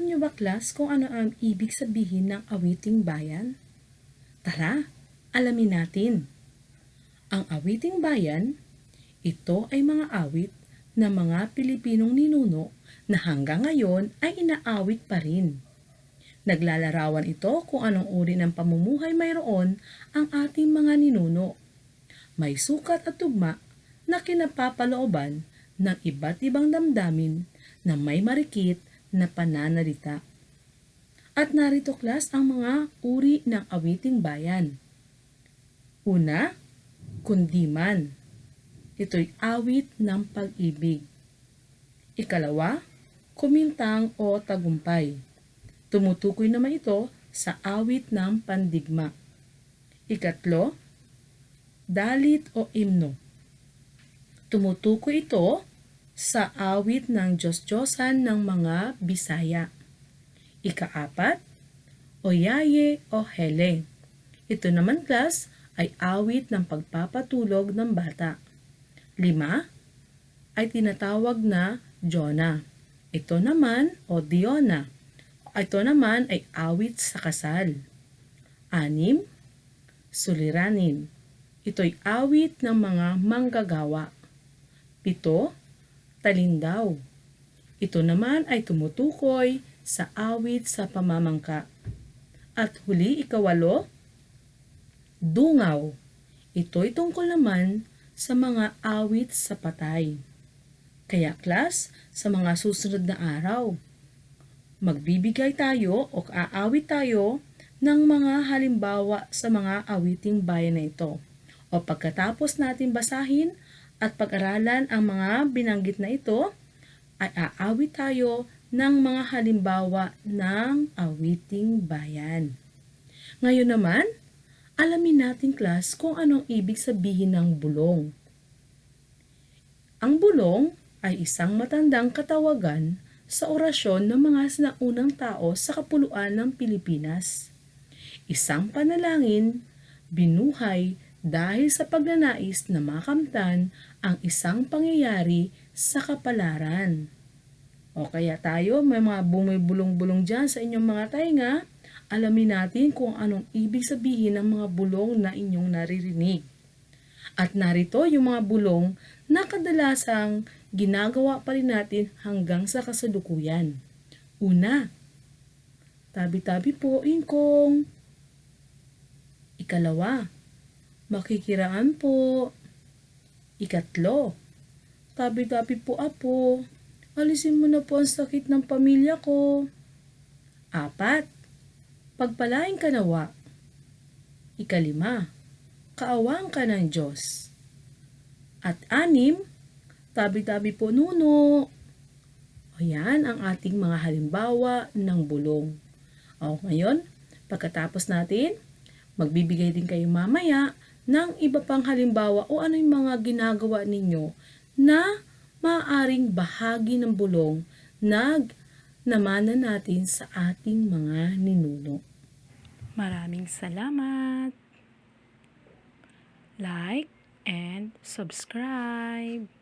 Alam niyo ba, class, kung ano ang ibig sabihin ng awiting bayan? Tara, alamin natin. Ang awiting bayan, ito ay mga awit ng mga Pilipinong ninuno na hanggang ngayon ay inaawit pa rin. Naglalarawan ito kung anong uri ng pamumuhay mayroon ang ating mga ninuno. May sukat at tugma na kinapapalooban ng iba't ibang damdamin na may marikit na pananalita. At narito, class, ang mga uri ng awiting bayan. Una, kundiman. Ito'y awit ng pag-ibig. Ikalawa, kumintang o tagumpay. Tumutukoy naman ito sa awit ng pandigma. Ikatlo, dalit o imno. Tumutukoy ito sa awit ng Diyos-Diyosan ng mga Bisaya. Ikaapat, oyaye o hele. Ito naman, class, ay awit ng pagpapatulog ng bata. 5, ay tinatawag na Jona. Ito naman o Diona. Ito naman ay awit sa kasal. 6, suliranin. Ito'y awit ng mga manggagawa. 7, talindaw. Ito naman ay tumutukoy sa awit sa pamamangka. At huli, 8, dungaw. Ito'y tungkol naman sa mga awit sa patay. Kaya, class, sa mga susunod na araw, magbibigay tayo o aawit tayo ng mga halimbawa sa mga awiting bayan na ito. O pagkatapos natin basahin at pag-aralan ang mga binanggit na ito, ay aawit tayo ng mga halimbawa ng awiting bayan. Ngayon naman, alamin natin, class, kung anong ibig sabihin ng bulong. Ang bulong ay isang matandang katawagan sa orasyon ng mga sinaunang tao sa kapuluan ng Pilipinas. Isang panalangin, binuhay dahil sa pagnanais na makamtan ang isang pangyayari sa kapalaran. O kaya tayo, may mga bumibulong-bulong dyan sa inyong mga tainga, alamin natin kung anong ibig sabihin ng mga bulong na inyong naririnig. At narito yung mga bulong na kadalasang ginagawa pa rin natin hanggang sa kasalukuyan. Una, tabi-tabi po, ingkong. Ikalawa, makikiraan po. Ikatlo, tabi-tabi po, apo. Alisin mo na po ang sakit ng pamilya ko. 4, pagpalain ka nawa. 5, kaawaan ka ng Diyos. At 6, tabi-tabi po, nuno. O yan ang ating mga halimbawa ng bulong. O ngayon, pagkatapos natin, magbibigay din kayo mamaya ng iba pang halimbawa o ano yung mga ginagawa ninyo na maaaring bahagi ng bulong na namana natin sa ating mga ninuno. Maraming salamat! Like and subscribe!